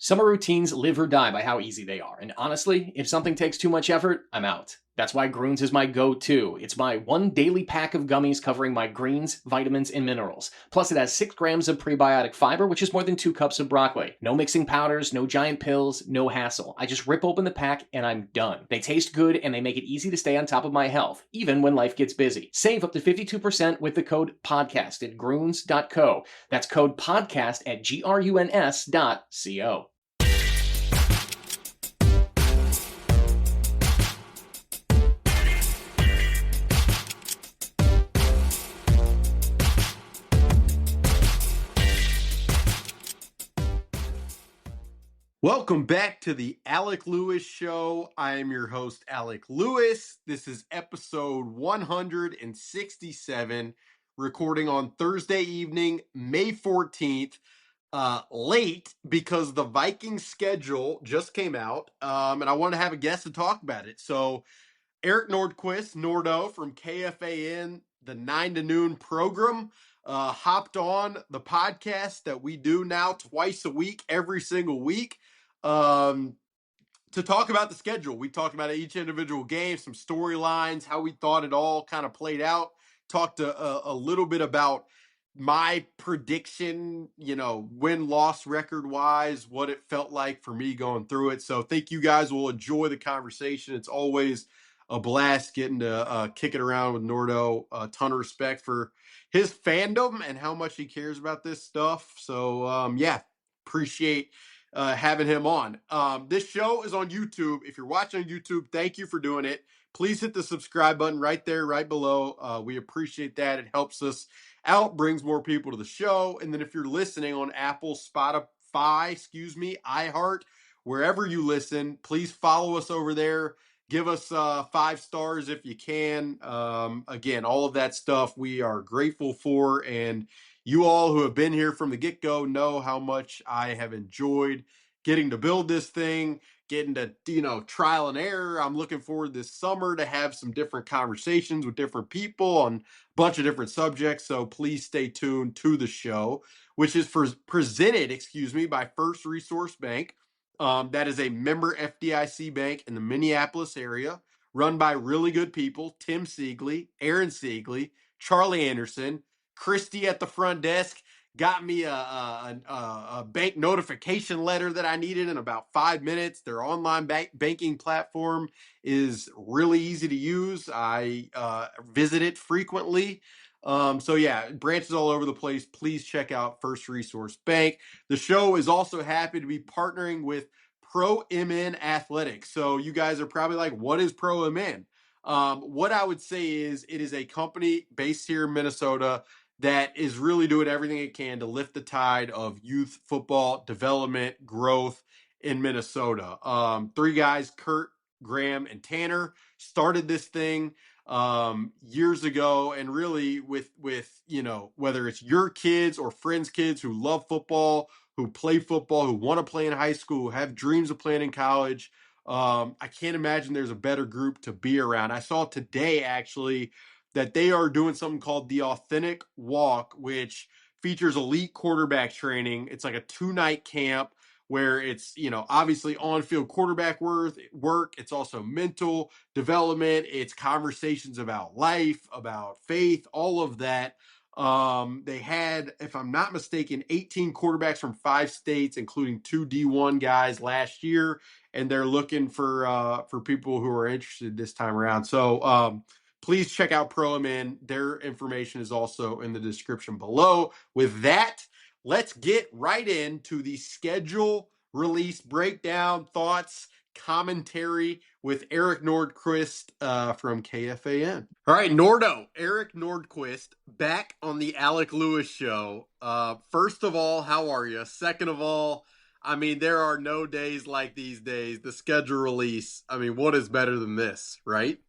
Summer routines live or die by how easy they are, and honestly, if something takes too much effort, I'm out. That's why Groons is my go-to. It's my one daily pack of gummies covering my greens, vitamins, and minerals. Plus, it has 6 grams of prebiotic fiber, which is more than 2 cups of broccoli. No mixing powders, no giant pills, no hassle. I just rip open the pack and I'm done. They taste good and they make it easy to stay on top of my health, even when life gets busy. Save up to 52% with the code PODCAST at Groons.co. That's code PODCAST at GRUNS.co. Welcome back to the Alec Lewis Show. I am your host, Alec Lewis. This is episode 167, recording on Thursday evening, May 14th. Late because the Vikings schedule just came out, and I want to have a guest to talk about it. So Eric Nordquist, Nordo from KFAN, the 9 to noon program, hopped on the podcast that we do now twice a week, every single week, to talk about the schedule. We talked about each individual game, some storylines, how we thought it all kind of played out. Talked a little bit about my prediction, win-loss record-wise, what it felt like for me going through it. So I think you guys will enjoy the conversation. It's always a blast getting to kick it around with Nordo. A ton of respect for his fandom and how much he cares about this stuff. So, appreciate having him on. This show is on YouTube. If you're watching on YouTube, thank you for doing it. Please hit the subscribe button right there, right below. We appreciate that. It helps us out, brings more people to the show. And then if you're listening on Apple, Spotify, iHeart, wherever you listen, please follow us over there. Give us 5 stars if you can. Again, all of that stuff we are grateful for. And you all who have been here from the get-go know how much I have enjoyed getting to build this thing, getting to, trial and error. I'm looking forward this summer to have some different conversations with different people on a bunch of different subjects. So please stay tuned to the show, which is presented by First Resource Bank. That is a member FDIC bank in the Minneapolis area, run by really good people: Tim Siegley, Aaron Siegley, Charlie Anderson, Christy at the front desk. Got me a bank notification letter that I needed in about 5 minutes. Their online banking platform is really easy to use. I visit it frequently. Branches all over the place. Please check out First Resource Bank. The show is also happy to be partnering with Pro MN Athletics. So you guys are probably like, what is Pro MN? What I would say is it is a company based here in Minnesota that is really doing everything it can to lift the tide of youth football development growth in Minnesota. 3 guys, Kurt, Graham, and Tanner, started this thing years ago, and really with whether it's your kids or friends' kids who love football, who play football, who want to play in high school, who have dreams of playing in college. I can't imagine there's a better group to be around. I saw today actually that they are doing something called the Authentic Walk, which features elite quarterback training. It's like a 2-night camp where it's, obviously on-field quarterback work. It's also mental development. It's conversations about life, about faith, all of that. They had, if I'm not mistaken, 18 quarterbacks from 5 states, including 2 D1 guys last year. And they're looking for people who are interested this time around. So, please check out Pro MN. Their information is also in the description below. With that, let's get right into the schedule release breakdown, thoughts, commentary with Eric Nordquist from KFAN. All right, Eric Nordquist, back on the Alec Lewis Show. First of all, how are you? Second of all, there are no days like these days. The schedule release, what is better than this, right?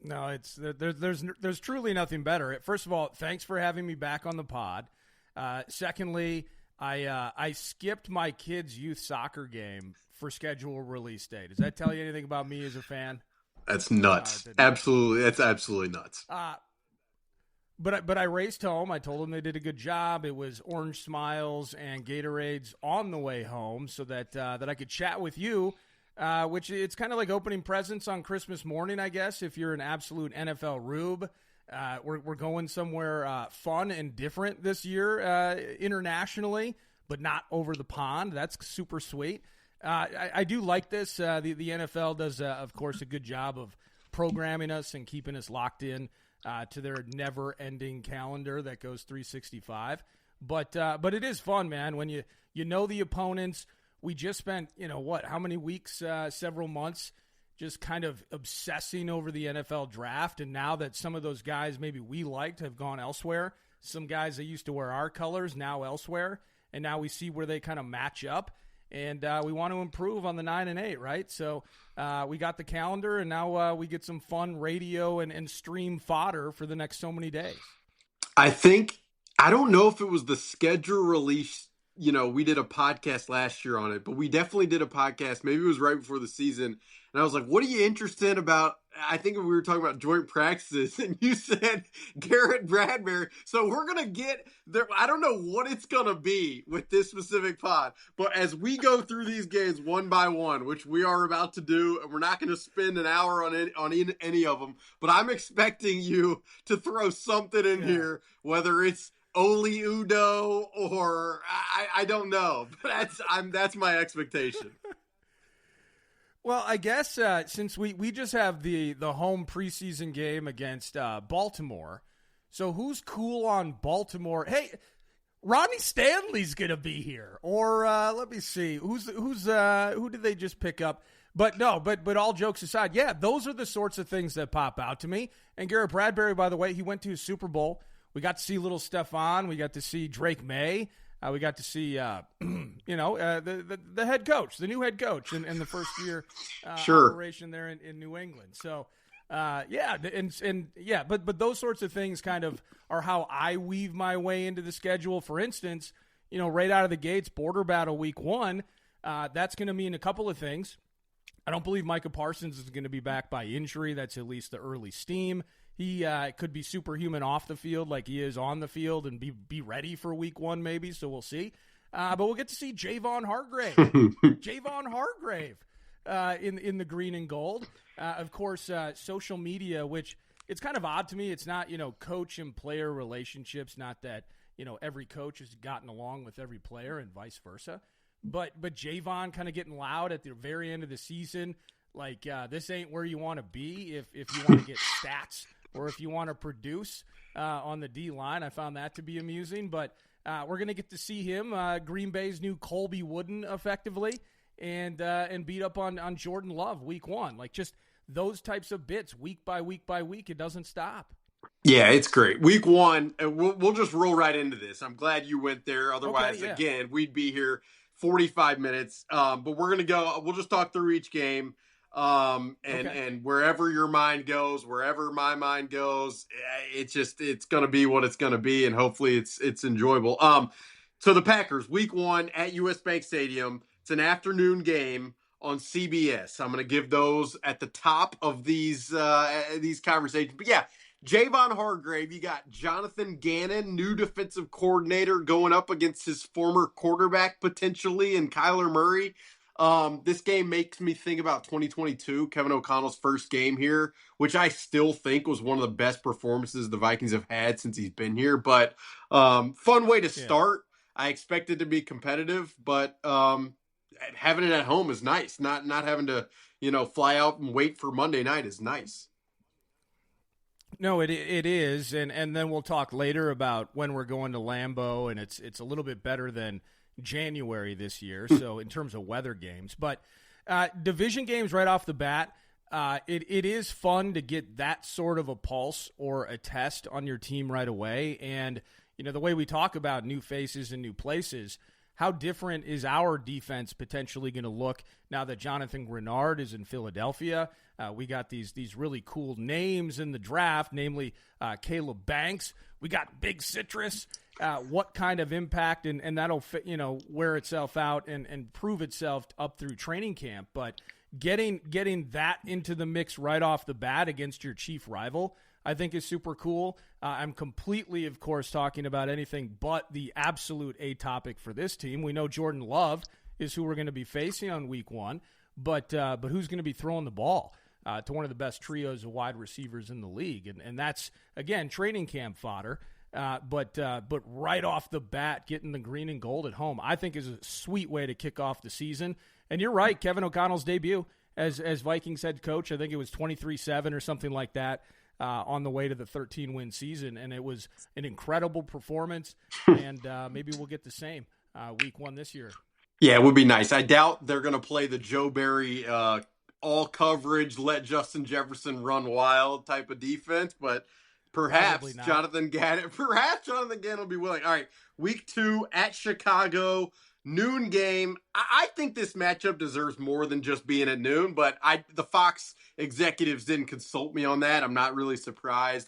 No, there's truly nothing better. First of all, thanks for having me back on the pod. Secondly, I skipped my kids' youth soccer game for schedule release day. Does that tell you anything about me as a fan? That's nuts. Absolutely, that's absolutely nuts. But I raced home. I told them they did a good job. It was Orange Smiles and Gatorades on the way home so that I could chat with you, which it's kind of like opening presents on Christmas morning, I guess, if you're an absolute NFL rube. We're going somewhere fun and different this year internationally, but not over the pond. That's super sweet. I do like this. The NFL does, of course, a good job of programming us and keeping us locked in to their never-ending calendar that goes 365. But it is fun, man, when you know the opponents. We just spent, how many weeks, several months, just kind of obsessing over the NFL draft. And now that some of those guys maybe we liked have gone elsewhere, some guys that used to wear our colors now elsewhere, and now we see where they kind of match up. And we want to improve on the 9 and 8, right? So we got the calendar, and now we get some fun radio and stream fodder for the next so many days. I don't know if it was the schedule release. We did a podcast last year on it, but we definitely did a podcast. Maybe it was right before the season. And I was like, what are you interested about? I think we were talking about joint practices, and you said Garrett Bradbury. So we're going to get there. I don't know what it's going to be with this specific pod, but as we go through these games one by one, which we are about to do, and we're not going to spend an hour on any of them, but I'm expecting you to throw something in here, whether it's Oli Udo or I don't know. But that's my expectation. Well, I guess since we just have the home preseason game against Baltimore, so who's cool on Baltimore? Hey, Ronnie Stanley's gonna be here, or let me see, who did they just pick up? But all jokes aside, yeah, those are the sorts of things that pop out to me. And Garrett Bradbury, by the way, he went to his Super Bowl. We got to see little Stephon. We got to see Drake May. We got to see, the head coach, the new head coach in the first year operation there in New England. So, but those sorts of things kind of are how I weave my way into the schedule. For instance, right out of the gates, border battle week 1, that's going to mean a couple of things. I don't believe Micah Parsons is going to be back by injury. That's at least the early steam. He could be superhuman off the field like he is on the field and be ready for week 1 maybe, so we'll see. But we'll get to see Javon Hargrave. In the green and gold. Of course, social media, which it's kind of odd to me. It's not, coach and player relationships, not that, every coach has gotten along with every player and vice versa. But Javon kind of getting loud at the very end of the season, like this ain't where you want to be if you want to get stats or if you want to produce on the D-line. I found that to be amusing. But we're going to get to see him, Green Bay's new Colby Wooden, effectively, and beat up on Jordan Love week 1. Like, just those types of bits week by week by week. It doesn't stop. Yeah, it's great. Week 1, we'll just roll right into this. I'm glad you went there. Otherwise, again, we'd be here 45 minutes. But we're going to go. We'll just talk through each game. And wherever your mind goes, wherever my mind goes, it's going to be what it's going to be. And hopefully it's enjoyable. So the Packers week 1 at US Bank Stadium, it's an afternoon game on CBS. I'm going to give those at the top of these conversations, but yeah, Javon Hargrave, you got Jonathan Gannon, new defensive coordinator, going up against his former quarterback potentially, and Kyler Murray. This game makes me think about 2022, Kevin O'Connell's first game here, which I still think was one of the best performances the Vikings have had since he's been here. But fun way to start. I expect it to be competitive, but having it at home is nice. Not having to, fly out and wait for Monday night is nice. No, it is, and then we'll talk later about when we're going to Lambeau, and it's a little bit better than January this year, so in terms of weather games. But division games right off the bat, it is fun to get that sort of a pulse or a test on your team right away. And, the way we talk about new faces and new places, how different is our defense potentially going to look now that Jonathan Grenard is in Philadelphia? We got these really cool names in the draft, namely Caleb Banks. We got Big Citrus. What kind of impact, and that'll fit, wear itself out and prove itself up through training camp. But getting that into the mix right off the bat against your chief rival, I think is super cool. I'm completely, of course, talking about anything but the absolute A topic for this team. We know Jordan Love is who we're going to be facing on week 1, but who's going to be throwing the ball to one of the best trios of wide receivers in the league? And that's, again, training camp fodder. But right off the bat, getting the green and gold at home, I think is a sweet way to kick off the season. And you're right, Kevin O'Connell's debut as Vikings head coach, I think it was 23-7 or something like that on the way to the 13-win season. And it was an incredible performance, and maybe we'll get the same week 1 this year. Yeah, it would be nice. I doubt they're going to play the Joe Barry all coverage, let Justin Jefferson run wild type of defense, but perhaps Jonathan Gannon will be willing. All right, week 2 at Chicago, noon game. I think this matchup deserves more than just being at noon, but the Fox executives didn't consult me on that. I'm not really surprised.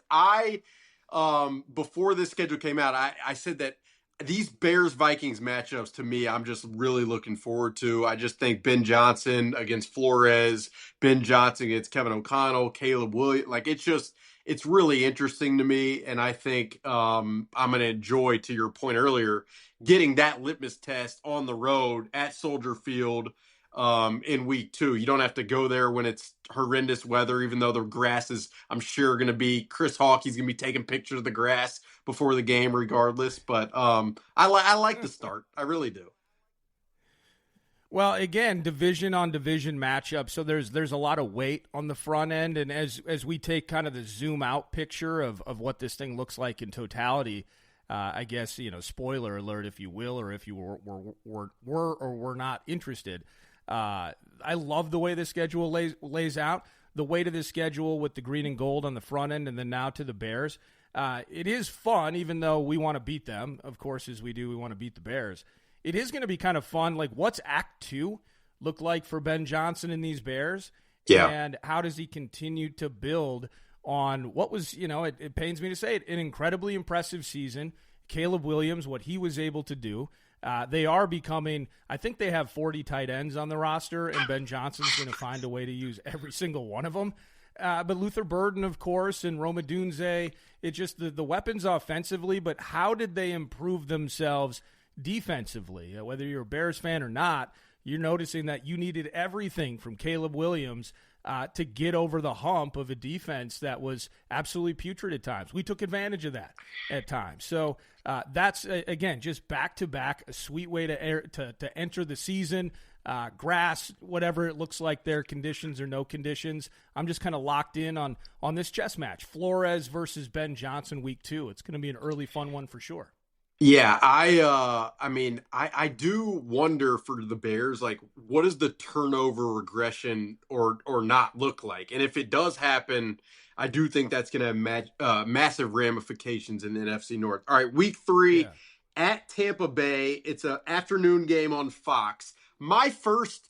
Before this schedule came out, I said that these Bears-Vikings matchups, to me, I'm just really looking forward to. I just think Ben Johnson against Flores, Ben Johnson against Kevin O'Connell, Caleb Williams, it's really interesting to me, and I think I'm going to enjoy, to your point earlier, getting that litmus test on the road at Soldier Field in week 2. You don't have to go there when it's horrendous weather, even though the grass is, I'm sure, going to be, Chris Hawkey's going to be taking pictures of the grass before the game regardless. But I like the start. I really do. Well, again, division on division matchup, so there's a lot of weight on the front end, and as we take kind of the zoom out picture of what this thing looks like in totality, I guess, spoiler alert, if you will, or if you were or were not interested. I love the way the schedule lays out. The weight of the schedule with the green and gold on the front end, and then now to the Bears. It is fun, even though we want to beat them. Of course, as we do, we want to beat the Bears. It is going to be kind of fun. Like, what's Act 2 look like for Ben Johnson and these Bears? Yeah. And how does he continue to build on what was, it pains me to say it, an incredibly impressive season. Caleb Williams, what he was able to do. They are becoming, I think they have 40 tight ends on the roster, and Ben Johnson's going to find a way to use every single one of them. But Luther Burden, of course, and Roma Dunze, it's just the weapons offensively, but how did they improve themselves defensively? Whether you're a Bears fan or not, you're noticing that you needed everything from Caleb Williams to get over the hump of a defense that was absolutely putrid at times. We took advantage of that at times. So that's, again, just back-to-back, a sweet way to enter the season. Grass, whatever it looks like there, conditions or no conditions. I'm just kind of locked in on this chess match. Flores versus Ben Johnson week 2. It's going to be an early fun one for sure. Yeah, I do wonder for the Bears, like, what does the turnover regression or not look like? And if it does happen, I do think that's going to have massive ramifications in the NFC North. All right, week 3 at Tampa Bay. It's an afternoon game on Fox. My first,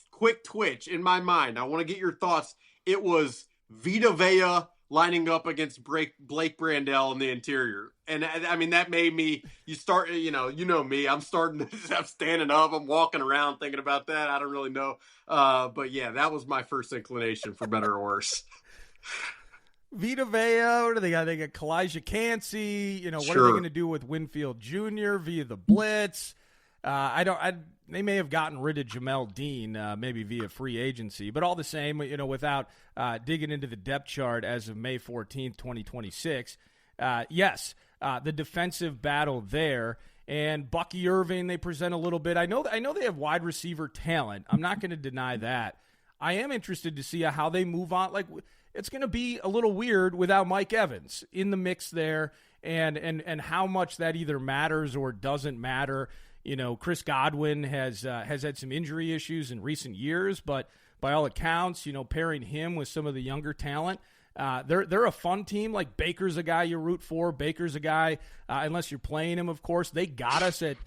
quick twitch in my mind, I want to get your thoughts. It was Vita Vea lining up against Blake Brandel in the interior. And I mean, that made me, me, I'm standing up, I'm walking around thinking about that. I don't really know. But yeah, that was my first inclination, for better or worse. Vita Vea, what do they got? They got Kalijah Cansey. What are they going to do with Winfield Jr. via the blitz? They may have gotten rid of Jamel Dean, maybe via free agency, but all the same, without digging into the depth chart as of May 14th, 2026. Yes, the defensive battle there, and Bucky Irving, they present a little bit. I know they have wide receiver talent. I'm not going to deny that. I am interested to see how they move on. It's going to be a little weird without Mike Evans in the mix there, and how much that either matters or doesn't matter. Chris Godwin has had some injury issues in recent years, but by all accounts, pairing him with some of the younger talent, they're a fun team. Like, Baker's a guy you root for. Baker's a guy, unless you're playing him, of course. They got us at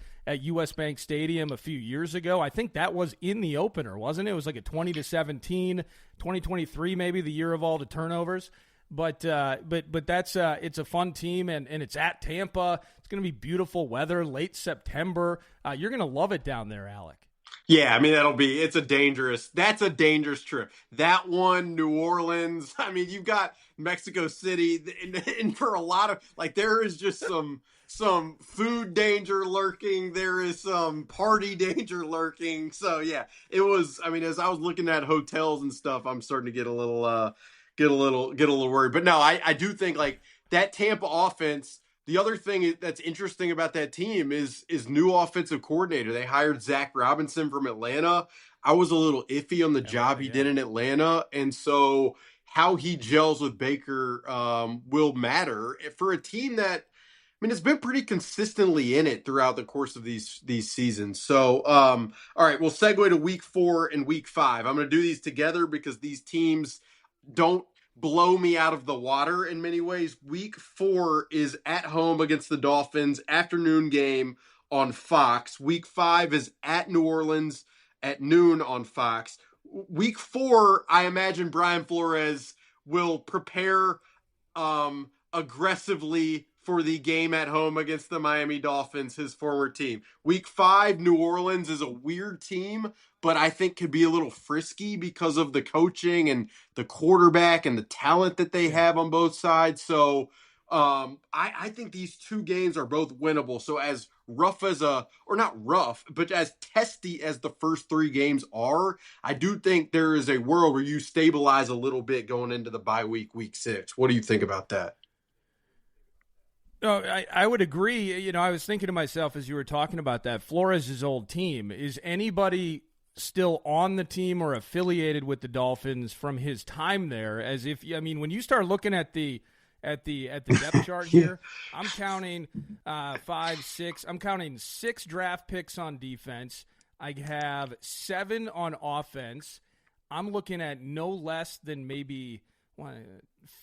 US Bank Stadium a few years ago. I think that was in the opener, wasn't it? It was like a 20-17, 2023 maybe, the year of all the turnovers. But that's it's a fun team, and it's at Tampa. It's going to be beautiful weather, late September. You're going to love it down there, Alec. Yeah, I mean that's a dangerous trip. That one, New Orleans. I mean, you've got Mexico City, and for a lot of like, there is just some food danger lurking. There is some party danger lurking. So yeah, it was. I mean, as I was looking at hotels and stuff, I'm starting to get a little get a little worried. But no, I do think like that Tampa offense. The other thing that's interesting about that team is new offensive coordinator. They hired Zach Robinson from Atlanta. I was a little iffy on the job he did in Atlanta, and so how he gels with Baker will matter for a team that I mean, it's been pretty consistently in it throughout the course of these seasons. So, all right, we'll segue to week 4 and week 5. I'm going to do these together because these teams don't blow me out of the water in many ways. Week 4 is at home against the Dolphins, afternoon game on Fox. Week 5 is at New Orleans at noon on Fox. Week 4, I imagine Brian Flores will prepare aggressively for the game at home against the Miami Dolphins, his former team. Week 5, New Orleans is a weird team, but I think could be a little frisky because of the coaching and the quarterback and the talent that they have on both sides. So I think these two games are both winnable. So as rough as or not rough, but as testy as the first 3 games are, I do think there is a world where you stabilize a little bit going into the bye week, week 6. What do you think about that? No, I would agree. You know, I was thinking to myself as you were talking about that, Flores' old team. Is anybody still on the team or affiliated with the Dolphins from his time there? As if, I mean, when you start looking at the depth chart here, I'm counting 5, 6. I'm counting 6 draft picks on defense. I have 7 on offense. I'm looking at no less than maybe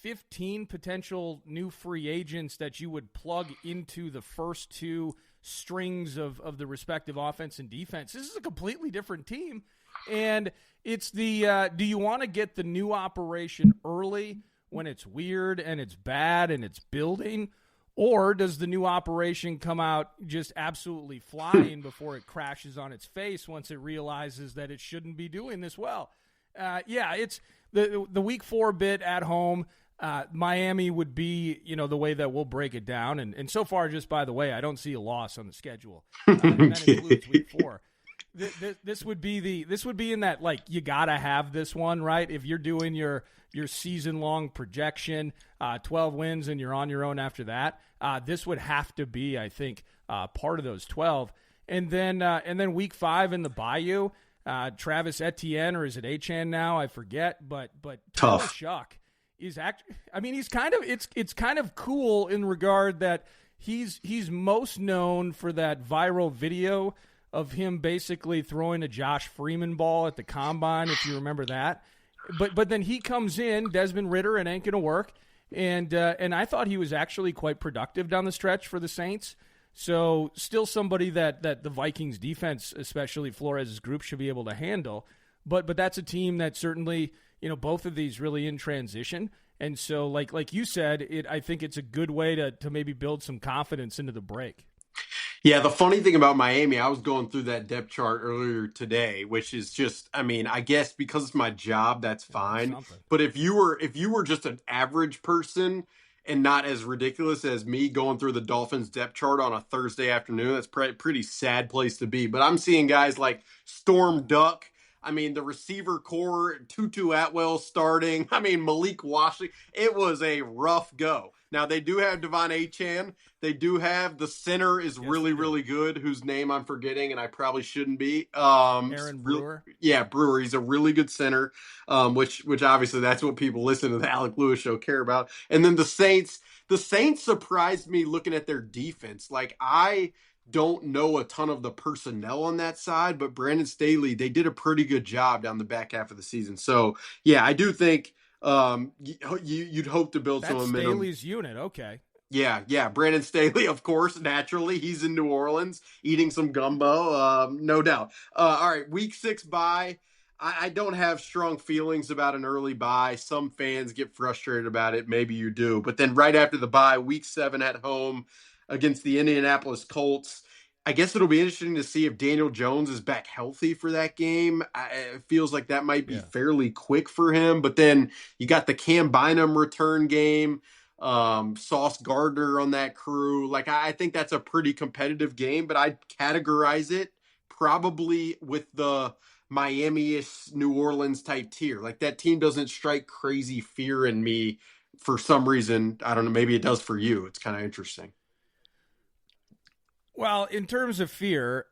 15 potential new free agents that you would plug into the first 2 strings of the respective offense and defense. This is a completely different team. And it's the do you want to get the new operation early when it's weird and it's bad and it's building? Or does the new operation come out just absolutely flying before it crashes on its face once it realizes that it shouldn't be doing this well? It's the week 4 bit at home. Miami would be, you know, the way that we'll break it down. And so far, just by the way, I don't see a loss on the schedule. And that includes week 4. This would be in that, like, you got to have this one, right? If you're doing your season-long projection, 12 wins, and you're on your own after that, this would have to be, I think, part of those 12. And then week 5 in the Bayou, Travis Etienne, or is it Achan now? I forget, but Tyler Shuck is actually, I mean, he's kind of, it's kind of cool in regard that he's most known for that viral video of him basically throwing a Josh Freeman ball at the combine, if you remember that. But then he comes in, Desmond Ridder, and ain't gonna work. And I thought he was actually quite productive down the stretch for the Saints. So still somebody that the Vikings defense, especially Flores' group, should be able to handle. But that's a team that certainly, you know, both of these really in transition. And so like you said, I think it's a good way to maybe build some confidence into the break. Yeah, the funny thing about Miami, I was going through that depth chart earlier today, which is just, I mean, I guess because it's my job, that's fine. But if you were just an average person and not as ridiculous as me going through the Dolphins depth chart on a Thursday afternoon, that's pretty sad place to be. But I'm seeing guys like Storm Duck. I mean, the receiver core, Tutu Atwell starting. I mean, Malik Washington. It was a rough go. Now, they do have Devon Achan. They do have the center is really good, whose name I'm forgetting, and I probably shouldn't be. Aaron Brewer? Yeah, Brewer. He's a really good center, which obviously that's what people listen to the Alec Lewis show care about. And then the Saints surprised me looking at their defense. Like, I don't know a ton of the personnel on that side, but Brandon Staley, they did a pretty good job down the back half of the season. So, yeah, I do think you'd hope to build some momentum. Staley's unit, okay. Yeah. Brandon Staley, of course, naturally. He's in New Orleans eating some gumbo, no doubt. All right, week 6 bye. I don't have strong feelings about an early bye. Some fans get frustrated about it. Maybe you do. But then right after the bye, week 7 at home against the Indianapolis Colts. I guess it'll be interesting to see if Daniel Jones is back healthy for that game. It feels like that might be fairly quick for him. But then you got the Cam Bynum return game, Sauce Gardner on that crew. Like, I think that's a pretty competitive game, but I'd categorize it probably with the Miami-ish New Orleans type tier. Like, that team doesn't strike crazy fear in me for some reason. I don't know. Maybe it does for you. It's kind of interesting. Well, in terms of fear,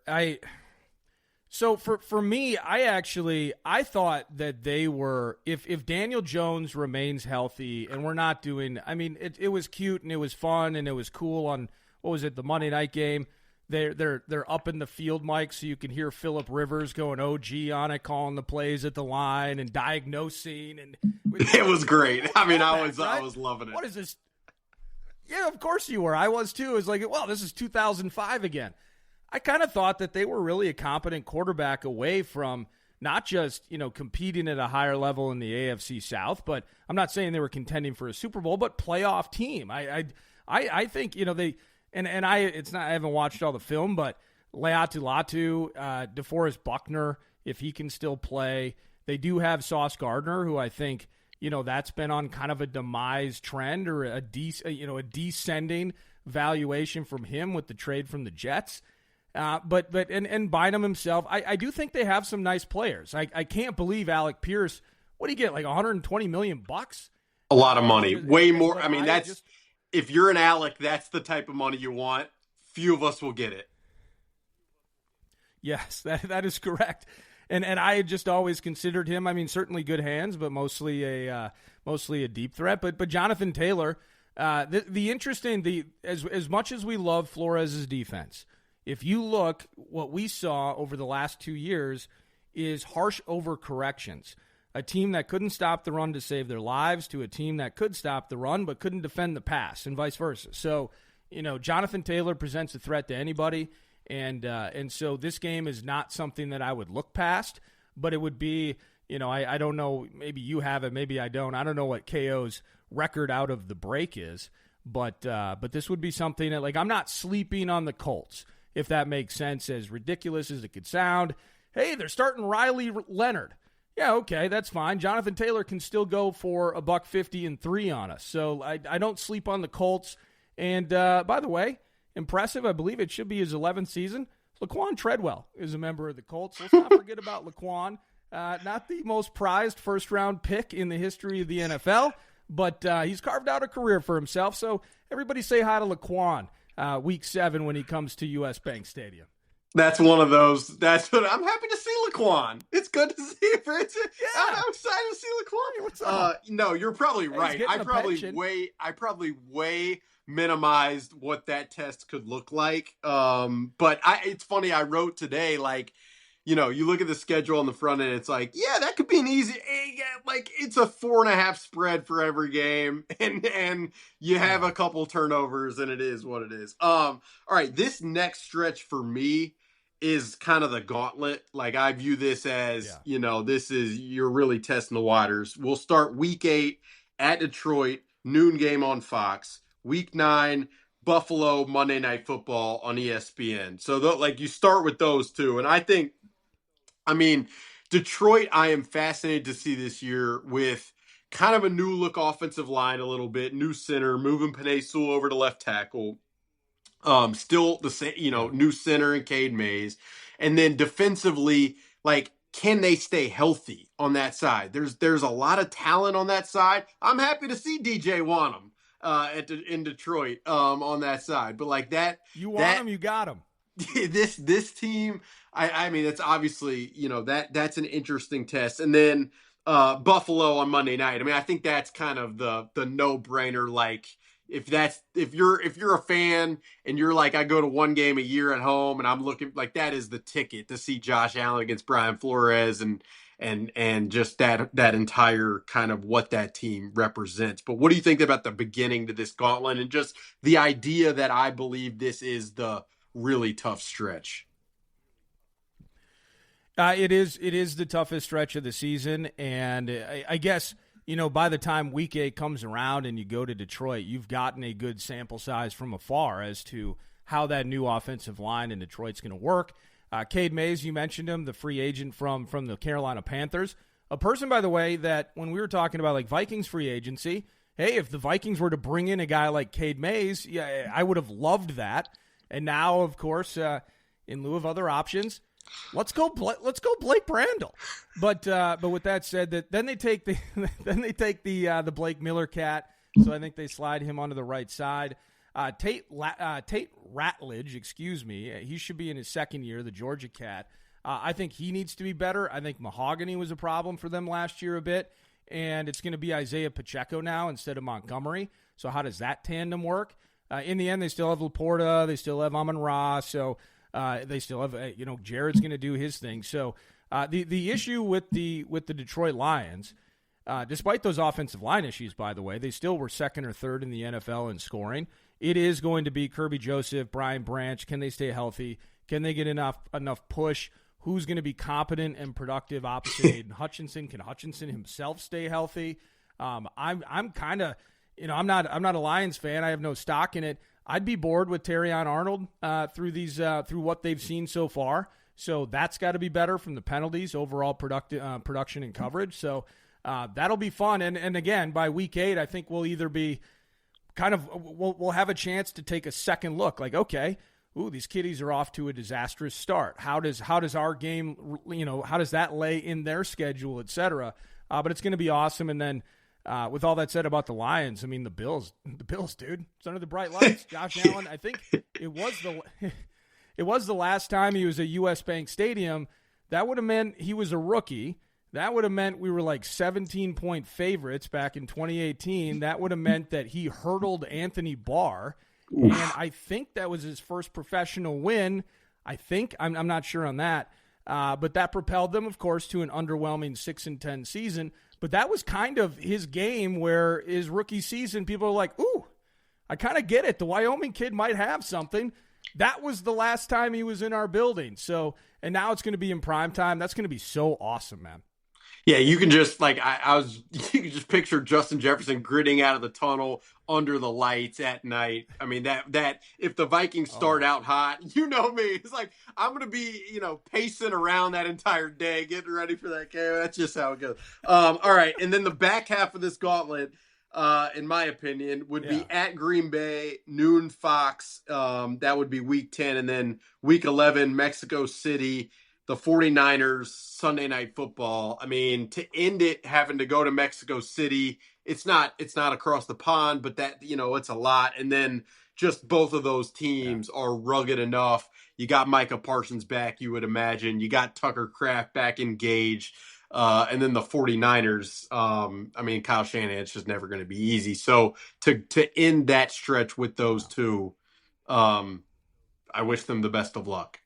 so for me, I thought that they were, if Daniel Jones remains healthy, and we're not doing, I mean, it was cute and it was fun and it was cool on, what was it, the Monday night game. They're up in the field mic so you can hear Phillip Rivers going OG on it, calling the plays at the line and diagnosing, and it was great. I mean, I was loving it. What is this? Yeah, of course you were. I was too. It was like, well, this is 2005 again. I kind of thought that they were really a competent quarterback away from not just, competing at a higher level in the AFC South, but I'm not saying they were contending for a Super Bowl, but playoff team. I think, they, and I haven't watched all the film, but Latu, DeForest Buckner, if he can still play, they do have Sauce Gardner, who I think, that's been on kind of a demise trend, or a descending valuation from him with the trade from the Jets. But Bynum himself, I do think they have some nice players. I can't believe Alec Pierce. What do you get, like $120 million? A lot of money, way more. I mean, if you're an Alec, that's the type of money you want. Few of us will get it. Yes, that is correct. And I had just always considered him, I mean, certainly good hands, but mostly a deep threat. But Jonathan Taylor, the interesting, as much as we love Flores' defense, if you look, what we saw over the last 2 years is harsh overcorrections. A team that couldn't stop the run to save their lives to a team that could stop the run but couldn't defend the pass, and vice versa. So, Jonathan Taylor presents a threat to anybody. And so this game is not something that I would look past, but it would be, I don't know, maybe you have it, maybe I don't. I don't know what KO's record out of the break is, but this would be something that, like, I'm not sleeping on the Colts, if that makes sense, as ridiculous as it could sound. Hey, they're starting Riley Leonard. Yeah, okay, that's fine. Jonathan Taylor can still go for $150 and 3 on us. So I don't sleep on the Colts. And by the way, impressive, I believe it should be his 11th season. Laquan Treadwell is a member of the Colts. Let's not forget about Laquan. Not the most prized first-round pick in the history of the NFL, but he's carved out a career for himself. So everybody say hi to Laquan week 7 when he comes to U.S. Bank Stadium. That's one of those. That's what I'm happy to see Laquan. It's good to see him. I'm excited to see Laquan. What's up? No, you're probably right. I probably way minimized what that test could look like. But it's funny. I wrote today, like, you look at the schedule on the front end. It's like, yeah, that could be an easy. Like, it's a 4.5 spread for every game, and you have a couple turnovers, and it is what it is. All right, this next stretch for me is kind of the gauntlet. Like, I view this as, this is, you're really testing the waters. We'll start week 8 at Detroit, noon game on Fox. Week 9, Buffalo, Monday Night Football on ESPN. So, you start with those two. And Detroit, I am fascinated to see this year with kind of a new look offensive line a little bit, new center, moving Penei Sewell over to left tackle. Still the same, new center in Cade Mays. And then defensively, can they stay healthy on that side? There's a lot of talent on that side. I'm happy to see DJ Wanham in Detroit on that side. But you want him, you got him. This team, it's obviously, that's an interesting test. And then Buffalo on Monday night. I think that's kind of the no-brainer. If you're a fan and you're like, I go to one game a year at home and I'm looking, that is the ticket to see Josh Allen against Brian Flores and just that entire kind of what that team represents. But what do you think about the beginning to this gauntlet and just the idea that I believe this is the really tough stretch? It is the toughest stretch of the season, and I guess, by the time week 8 comes around and you go to Detroit, you've gotten a good sample size from afar as to how that new offensive line in Detroit's going to work. Cade Mays, you mentioned him, the free agent from the Carolina Panthers. A person, by the way, that when we were talking about like Vikings free agency, hey, if the Vikings were to bring in a guy like Cade Mays, yeah, I would have loved that. And now, of course, in lieu of other options, let's go Blake Brandel. But with that said, then they take the Blake Miller cat. So I think they slide him onto the right side. Tate Ratledge, excuse me, he should be in his second year, the Georgia cat. I think he needs to be better. I think Mahogany was a problem for them last year a bit, and it's going to be Isaiah Pacheco now instead of Montgomery. So how does that tandem work? In the end, they still have Laporta, they still have Amon-Ra, so they still have Jared's going to do his thing. So the issue with the Detroit Lions, despite those offensive line issues, by the way, they still were second or third in the NFL in scoring. It is going to be Kirby Joseph, Brian Branch. Can they stay healthy? Can they get enough push? Who's going to be competent and productive opposite Aiden Hutchinson? Can Hutchinson himself stay healthy? I'm kind of, I'm not a Lions fan. I have no stock in it. I'd be bored with Terrion Arnold through what they've seen so far. So that's got to be better from the penalties, overall production and coverage. So that'll be fun. And again, by week 8, I think we'll either be we'll have a chance to take a second look. Like, okay, these kiddies are off to a disastrous start. How does our game, how does that lay in their schedule, et cetera? But it's going to be awesome. And then with all that said about the Lions, I mean, the Bills, dude, it's under the bright lights. Josh Allen, I think it was the last time he was at U.S. Bank Stadium. That would have meant he was a rookie. That would have meant we were like 17-point favorites back in 2018. That would have meant that he hurdled Anthony Barr. Oof. And I think that was his first professional win. I think. I'm not sure on that. But that propelled them, of course, to an underwhelming 6-10 season. But that was kind of his game where his rookie season, people are like, ooh, I kind of get it. The Wyoming kid might have something. That was the last time he was in our building. So, and now it's going to be in prime time. That's going to be so awesome, man. Yeah, you can just you can just picture Justin Jefferson gritting out of the tunnel under the lights at night. I mean, that if the Vikings start out hot, you know me, it's like I'm gonna be pacing around that entire day, getting ready for that game. That's just how it goes. All right, and then the back half of this gauntlet, in my opinion, would be at Green Bay, noon Fox. That would be week 10, and then week 11, Mexico City. The 49ers, Sunday Night Football. I mean, to end it having to go to Mexico City, it's not across the pond, but that, it's a lot. And then just both of those teams are rugged enough. You got Micah Parsons back, you would imagine. You got Tucker Kraft back engaged. And then the 49ers, Kyle Shanahan, it's just never going to be easy. So to end that stretch with those two, I wish them the best of luck.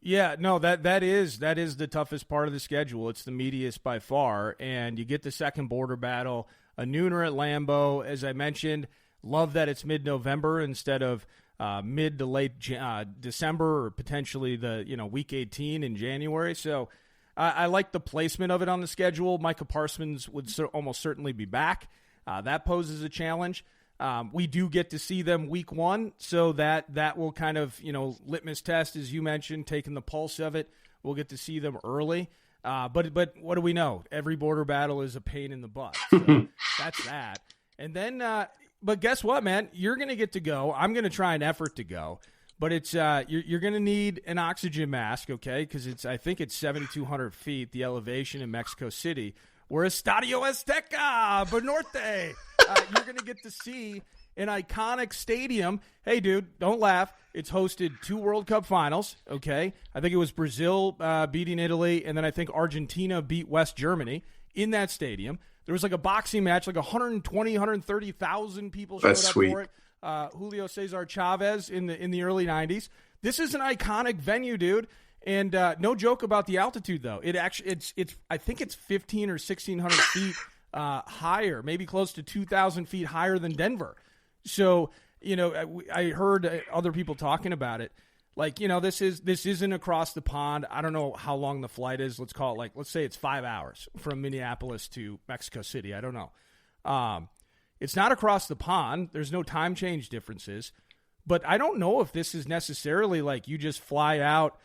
Yeah, no, that is the toughest part of the schedule. It's the meatiest by far, and you get the second border battle, a nooner at Lambeau. As I mentioned, love that it's mid-November instead of mid to late December or potentially the week 18 in January. So I like the placement of it on the schedule. Micah Parsons would almost certainly be back. That poses a challenge. We do get to see them week 1, so that will kind of, litmus test, as you mentioned, taking the pulse of it. We'll get to see them early. But what do we know? Every border battle is a pain in the butt. So that's that. And then, but guess what, man? You're going to get to go. I'm going to try an effort to go. But it's you're going to need an oxygen mask, okay? Because I think it's 7,200 feet, the elevation in Mexico City. We're Estadio Azteca, Banorte. You're going to get to see an iconic stadium. Hey, dude, don't laugh. It's hosted 2 World Cup finals, okay? I think it was Brazil beating Italy, and then I think Argentina beat West Germany in that stadium. There was like a boxing match, like 120, 130,000 people showed up for it. Julio Cesar Chavez in the early 90s. This is an iconic venue, dude. And no joke about the altitude, though. It's I think it's 1,500 or 1,600 feet higher, maybe close to 2,000 feet higher than Denver. So, I heard other people talking about it. Like, this isn't across the pond. I don't know how long the flight is. Let's call it let's say it's 5 hours from Minneapolis to Mexico City. I don't know. it's not across the pond. There's no time change differences. But I don't know if this is necessarily like you just fly out,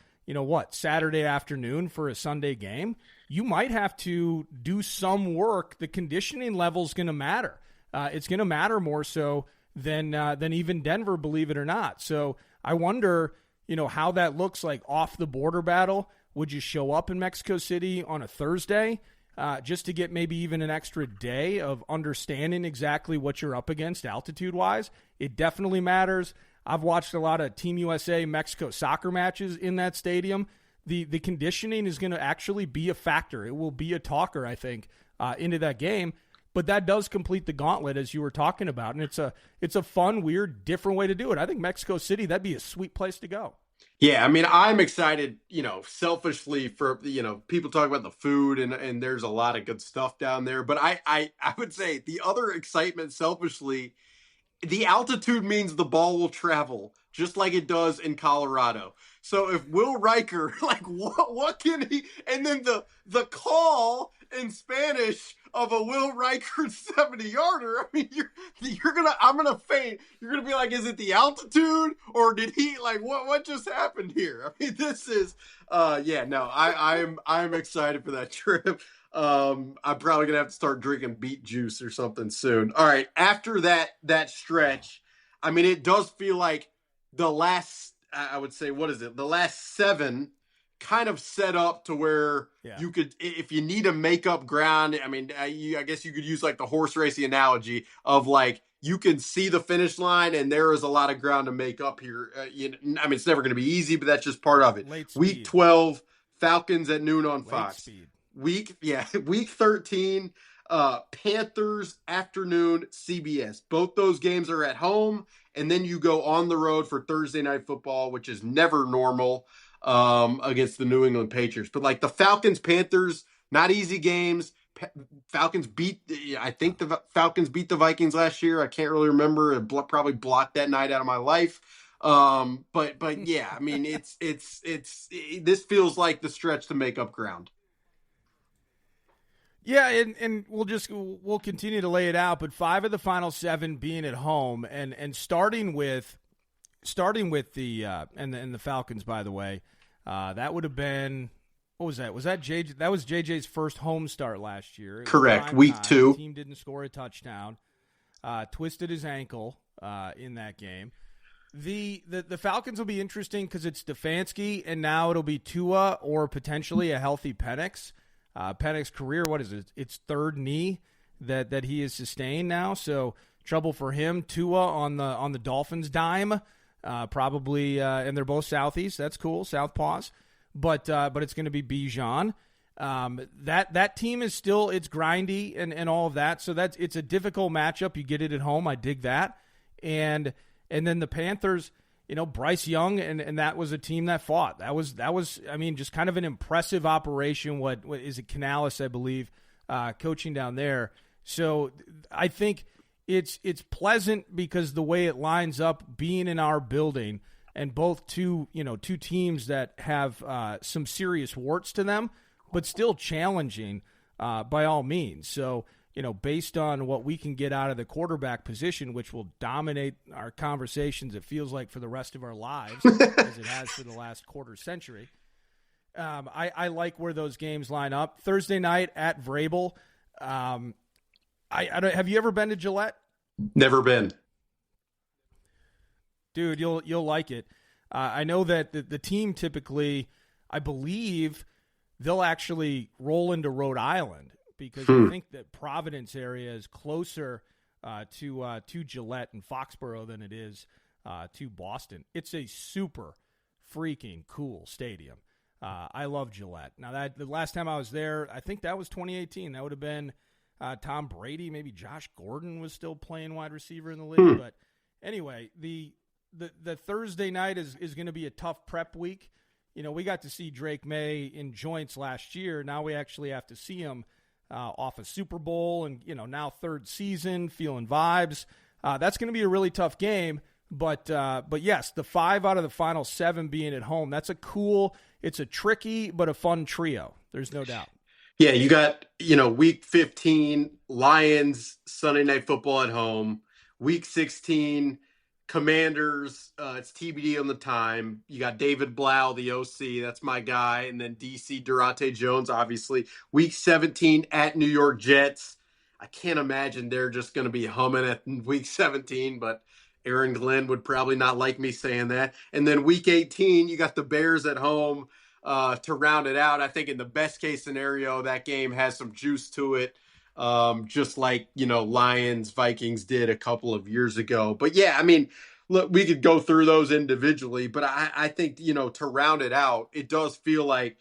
Saturday afternoon for a Sunday game. You might have to do some work. The conditioning level is going to matter. It's going to matter more so than even Denver, believe it or not. So I wonder, how that looks like off the border battle. Would you show up in Mexico City on a Thursday just to get maybe even an extra day of understanding exactly what you're up against altitude-wise? It definitely matters. I've watched a lot of Team USA Mexico soccer matches in that stadium. The conditioning is going to actually be a factor. It will be a talker, I think, into that game. But that does complete the gauntlet, as you were talking about, and it's a fun, weird, different way to do it. I think Mexico City, that'd be a sweet place to go. Yeah, I mean, I'm excited, selfishly for, people talk about the food and there's a lot of good stuff down there. But I would say the other excitement selfishly, the altitude means the ball will travel just like it does in Colorado. So if Will Riker, like what can he, and then the call in Spanish of a Will Riker 70-yarder, I mean, I'm gonna faint. You're gonna be like, is it the altitude or did he, like, what just happened here? I mean, this is, I'm excited for that trip. I'm probably gonna have to start drinking beet juice or something soon. All right, after that stretch, I mean, it does feel like the last, I would say, the last 7 kind of set up to where you could, if you need to make up ground, I mean, I guess you could use like the horse racing analogy of like, you can see the finish line and there is a lot of ground to make up here. I mean, it's never going to be easy, but that's just part of it. Week 12, Falcons at noon on Fox. Week 13, Panthers afternoon, CBS. Both those games are at home, and then you go on the road for Thursday Night Football, which is never normal, against the New England Patriots. But like the Falcons, Panthers, not easy games. I think the Falcons beat the Vikings last year. I can't really remember. Probably blocked that night out of my life. But yeah, I mean, this feels like the stretch to make up ground. Yeah, and we'll continue to lay it out, but 5 of the final 7 being at home, and starting with the and the Falcons, by the way, that would have been, what was that? Was that JJ? That was JJ's first home start last year. Correct. Week 2. The team didn't score a touchdown. Twisted his ankle in that game. The Falcons will be interesting because it's Stefanski, and now it'll be Tua or potentially a healthy Penix. Penix's career, what is it? It's 3rd knee that he has sustained now, so trouble for him. Tua on the Dolphins' dime, probably, and they're both Southeast. That's cool, Southpaws. But it's going to be Bijan. That team is still, it's grindy and all of that. So it's a difficult matchup. You get it at home. I dig that. And then the Panthers, Bryce Young, and that was a team that fought. That was, I mean, just kind of an impressive operation. What is it, Canales, I believe, coaching down there. So I think it's pleasant because the way it lines up, being in our building, and both two teams that have some serious warts to them, but still challenging by all means. So, based on what we can get out of the quarterback position, which will dominate our conversations, it feels like, for the rest of our lives, as it has for the last quarter century. I like where those games line up. Thursday night at Vrabel. Have you ever been to Gillette? Never been. Dude, you'll like it. I know that the team typically, I believe, they'll actually roll into Rhode Island because I think that Providence area is closer to Gillette and Foxborough than it is to Boston. It's a super freaking cool stadium. I love Gillette. Now, the last time I was there, I think that was 2018. That would have been Tom Brady. Maybe Josh Gordon was still playing wide receiver in the league. But anyway, the Thursday night is going to be a tough prep week. We got to see Drake May in joints last year. Now we actually have to see him off a Super Bowl and, now 3rd season, feeling vibes. That's going to be a really tough game. But yes, the 5 out of the final 7 being at home, it's a tricky but a fun trio. There's no doubt. Yeah, you got, week 15, Lions, Sunday Night Football at home. Week 16, Commanders, it's TBD on the time. You got David Blau, the OC, that's my guy. And then DC, Durante Jones, obviously. Week 17 at New York Jets. I can't imagine they're just going to be humming at week 17, but Aaron Glenn would probably not like me saying that. And then week 18, you got the Bears at home to round it out. I think in the best case scenario, that game has some juice to it, just like, Lions, Vikings did a couple of years ago. But yeah, I mean, look, we could go through those individually, but I think, to round it out, it does feel like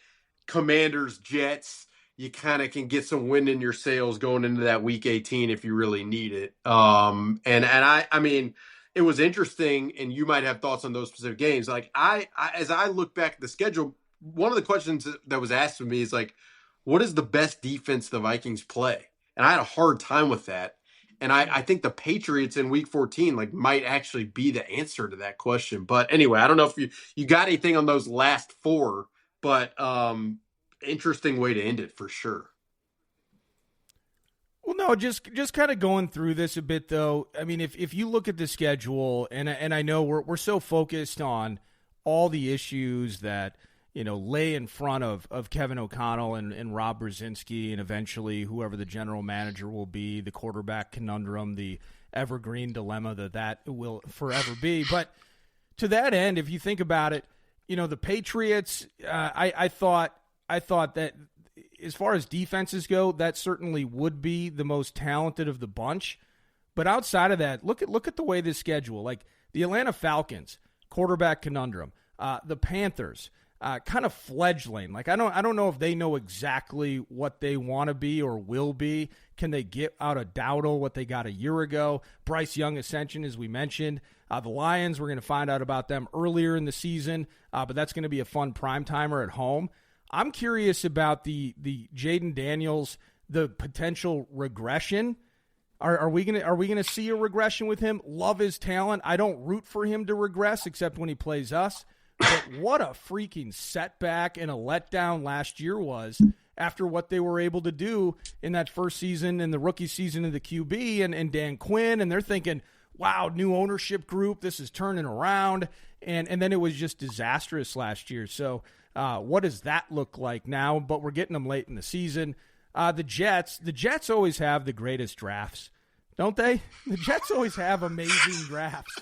Commanders, Jets, you kind of can get some wind in your sails going into that week 18 if you really need it. I mean, it was interesting, and you might have thoughts on those specific games. Like as I look back at the schedule, one of the questions that was asked of me is like, what is the best defense the Vikings play? And I had a hard time with that. And I think the Patriots in week 14 like might actually be the answer to that question. But anyway, I don't know if you got anything on those last four, but interesting way to end it for sure. Well, no, just kind of going through this a bit, though. I mean, if you look at the schedule, and I know we're so focused on all the issues that lay in front of Kevin O'Connell and Rob Brzezinski, and eventually whoever the general manager will be, the quarterback conundrum, the evergreen dilemma that will forever be. But to that end, if you think about it, the Patriots, I thought that as far as defenses go, that certainly would be the most talented of the bunch. But outside of that, look at the way this schedule, like the Atlanta Falcons, quarterback conundrum, the Panthers, kind of fledgling. Like I don't know if they know exactly what they want to be or will be. Can they get out of Dowdle what they got a year ago? Bryce Young ascension, as we mentioned. The Lions, we're going to find out about them earlier in the season, but that's going to be a fun prime timer at home. I'm curious about the Jaden Daniels, the potential regression. Are we gonna see a regression with him? Love his talent. I don't root for him to regress except when he plays us. But what a freaking setback and a letdown last year was after what they were able to do in that first season and the rookie season of the QB and Dan Quinn, and they're thinking, wow, new ownership group, this is turning around, and then it was just disastrous last year. So what does that look like now? But we're getting them late in the season. The Jets always have the greatest drafts, don't they? The Jets always have amazing drafts.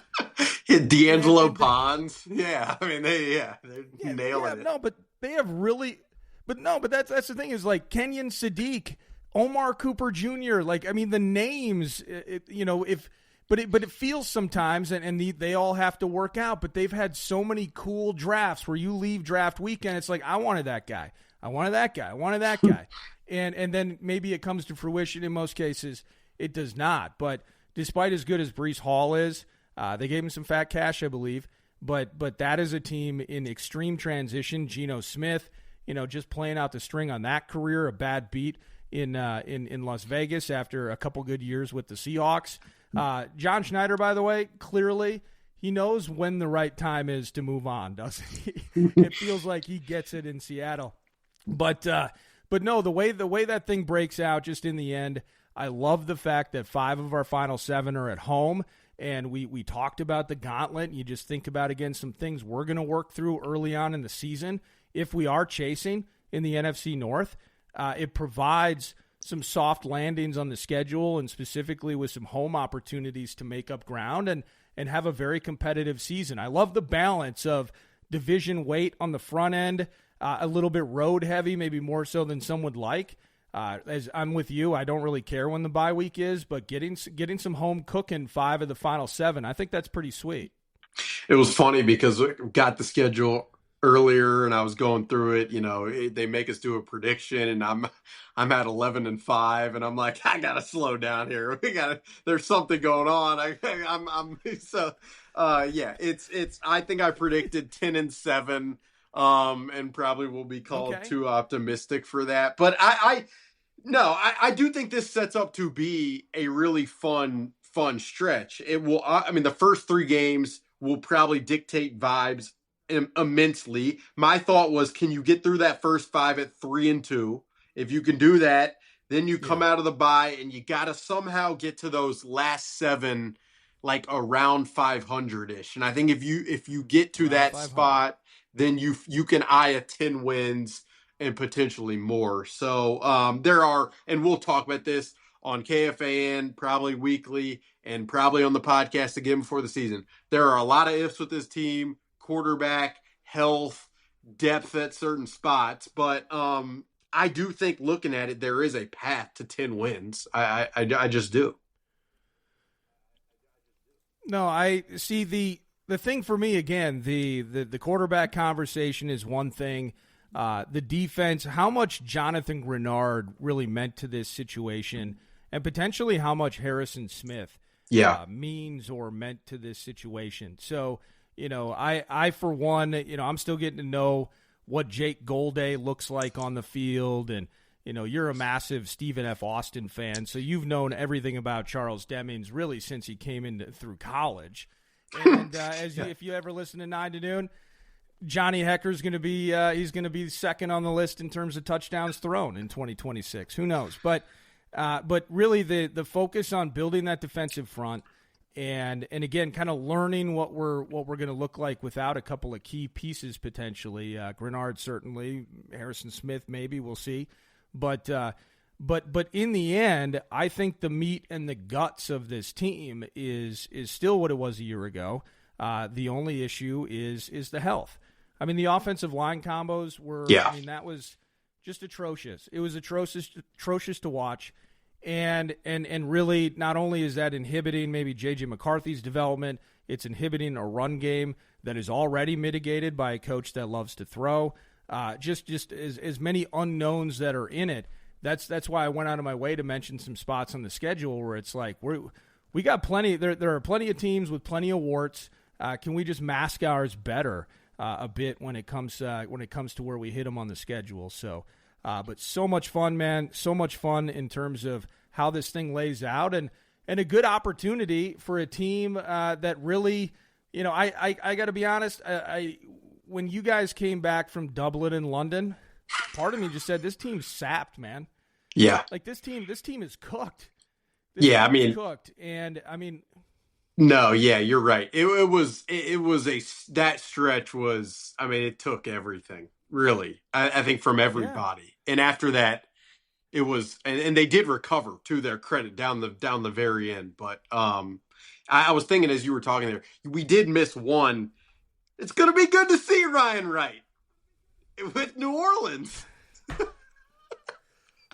D'Angelo Ponds, yeah. I mean, they're nailing it. No, but they have really, but that's the thing is like Kenyon Sadiq, Omar Cooper Jr. Like, I mean, the names, But it feels sometimes, and they all have to work out, but they've had so many cool drafts where you leave draft weekend, it's like, I wanted that guy. I wanted that guy. I wanted that guy. And then maybe it comes to fruition. In most cases, it does not. But despite as good as Breece Hall is, they gave him some fat cash, I believe. But that is a team in extreme transition. Geno Smith, just playing out the string on that career, a bad beat in Las Vegas after a couple good years with the Seahawks. John Schneider, by the way, clearly he knows when the right time is to move on, doesn't he? It feels like he gets it in Seattle. But no, the way that thing breaks out just in the end, I love the fact that 5 of our final 7 are at home. And we talked about the gauntlet. You just think about, again, some things we're going to work through early on in the season. If we are chasing in the NFC North, it provides some soft landings on the schedule and specifically with some home opportunities to make up ground and have a very competitive season. I love the balance of division weight on the front end, a little bit road heavy, maybe more so than some would like. As I'm with you, I don't really care when the bye week is, but getting some home cooking 5 of the final 7, I think that's pretty sweet. It was funny because we got the schedule earlier and I was going through it. They make us do a prediction and I'm at 11-5 and I'm like, I gotta slow down here. There's something going on. It's I think I predicted 10-7 and probably will be called too optimistic for that. But I do think this sets up to be a really fun stretch. It will. I mean, the first 3 games will probably dictate vibes immensely. My thought was, can you get through that first 5 at 3-2 If you can do that, then you come out of the bye and you got to somehow get to those last 7, like around 500-ish. And I think if you get to that spot, then you can eye a 10 wins and potentially more. So there are, and we'll talk about this on KFAN probably weekly and probably on the podcast again before the season. There are a lot of ifs with this team: quarterback, health, depth at certain spots. But I do think, looking at it, there is a path to 10 wins. I just do. No, I see the thing for me, again, the quarterback conversation is one thing. The defense, how much Jonathan Grenard really meant to this situation, and potentially how much Harrison Smith means or meant to this situation. So, I for one, I'm still getting to know what Jake Golday looks like on the field, and you're a massive Stephen F. Austin fan, so you've known everything about Charles Demings really since he came in through college. And if you ever listen to 9 to Noon, Johnny Hecker's going to be he's going to be second on the list in terms of touchdowns thrown in 2026. Who knows? But really the focus on building that defensive front and again kind of learning what we're going to look like without a couple of key pieces potentially. Grenard certainly, Harrison Smith maybe, we'll see. But in the end, I think the meat and the guts of this team is still what it was a year ago. The only issue is the health. I mean, the offensive line combos were, that was just atrocious. It was atrocious to watch. And really, not only is that inhibiting maybe J.J. McCarthy's development, it's inhibiting a run game that is already mitigated by a coach that loves to throw. Just as many unknowns that are in it. That's why I went out of my way to mention some spots on the schedule where it's like we got plenty. There are plenty of teams with plenty of warts. Can we just mask ours better a bit when it comes to where we hit them on the schedule? So, but so much fun, man. So much fun in terms of how this thing lays out, and a good opportunity for a team that really, I got to be honest. When you guys came back from Dublin and London, part of me just said this team's sapped, man. Yeah, like this team is cooked. Cooked, and I mean. No, yeah, you're right. It was that stretch was, it took everything, really. I think from everybody. Yeah. And after that, it was, and they did recover, to their credit, down the very end. But I was thinking as you were talking there, we did miss one. It's going to be good to see Ryan Wright with New Orleans.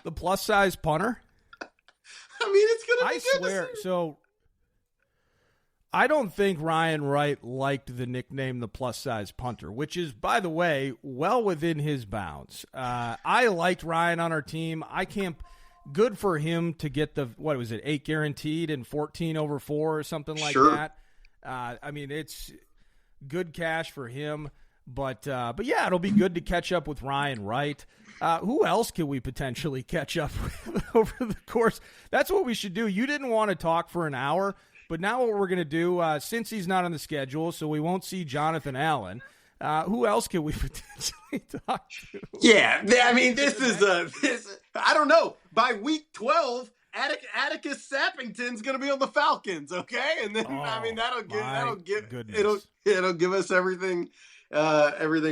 The plus size punter. It's going to be good. I swear. To see. So I don't think Ryan Wright liked the nickname the plus-size punter, which is, by the way, well within his bounds. I liked Ryan on our team. Good for him to get 8 guaranteed and 14 over 4 or something like that. It's good cash for him. But yeah, it'll be good to catch up with Ryan Wright. Who else can we potentially catch up with over the course? That's what we should do. You didn't want to talk for an hour. But now what we're going to do, since he's not on the schedule, so we won't see Jonathan Allen, who else can we potentially talk to? Yeah, this is I don't know. By week 12, Atticus Sappington's going to be on the Falcons, okay? And then it'll give us everything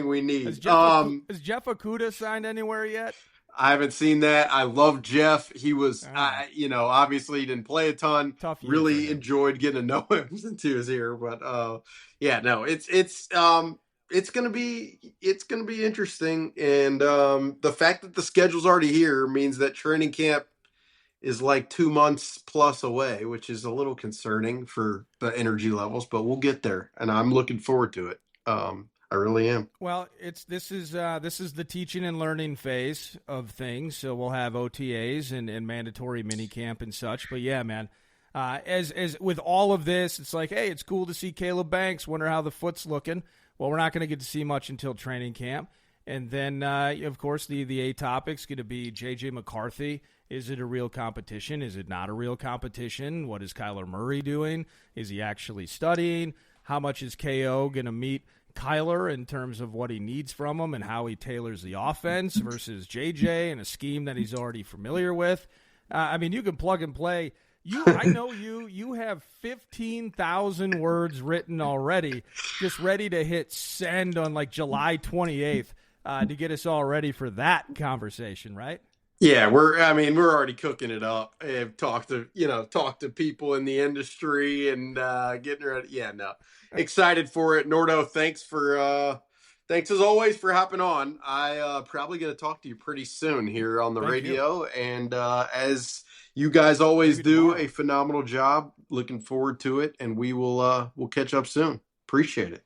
we need. Has Jeff Okudah signed anywhere yet? I haven't seen that. I love Jeff. He was, obviously he didn't play a ton. Tough year. Really enjoyed getting to know him since he was here. But it's gonna be interesting. And the fact that the schedule's already here means that training camp is like 2 months plus away, which is a little concerning for the energy levels. But we'll get there, and I'm looking forward to it. I really am. Well, this is the teaching and learning phase of things. So we'll have OTAs and mandatory minicamp and such. But yeah, man, as with all of this, it's like, hey, it's cool to see Caleb Banks. Wonder how the foot's looking. Well, we're not going to get to see much until training camp. And then, of course, the A topic's going to be J.J. McCarthy. Is it a real competition? Is it not a real competition? What is Kyler Murray doing? Is he actually studying? How much is KO going to meet Kyler in terms of what he needs from him and how he tailors the offense versus JJ and a scheme that he's already familiar with. I mean, you can plug and play. I know you have 15,000 words written already, just ready to hit send on like July 28th to get us all ready for that conversation, right? Yeah, we're already cooking it up. I've talked to people in the industry and getting ready. Yeah, no. Excited for it. Nordo, thanks as always for hopping on. I probably going to talk to you pretty soon here on the radio. And as you guys always do, a phenomenal job. Looking forward to it, and we'll catch up soon. Appreciate it.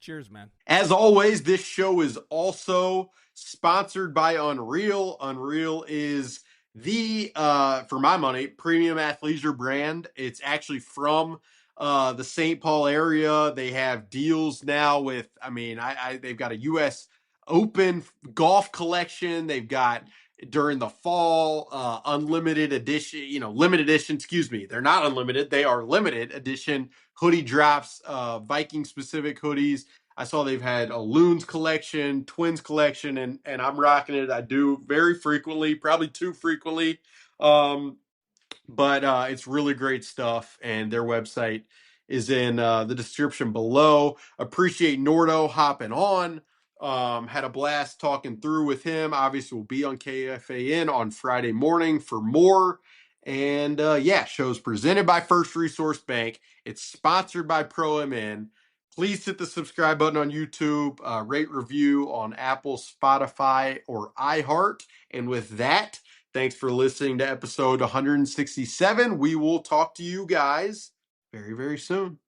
Cheers, man. As always, this show is also sponsored by Unreal. Unreal is the, for my money, premium athleisure brand. It's actually from the St. Paul area. They have deals now with, they've got a U.S. Open golf collection. They've got during the fall, unlimited edition, limited edition, excuse me. They're not unlimited. They are limited edition hoodie drops, Viking specific hoodies. I saw they've had a Loons collection, Twins collection, and I'm rocking it. I do very frequently, probably too frequently. But it's really great stuff, and their website is in the description below. Appreciate Nordo hopping on. Had a blast talking through with him. Obviously, we'll be on KFAN on Friday morning for more. And shows presented by First Resource Bank. It's sponsored by ProMN. Please hit the subscribe button on YouTube, rate, review on Apple, Spotify, or iHeart. And with that, thanks for listening to episode 167. We will talk to you guys very, very soon.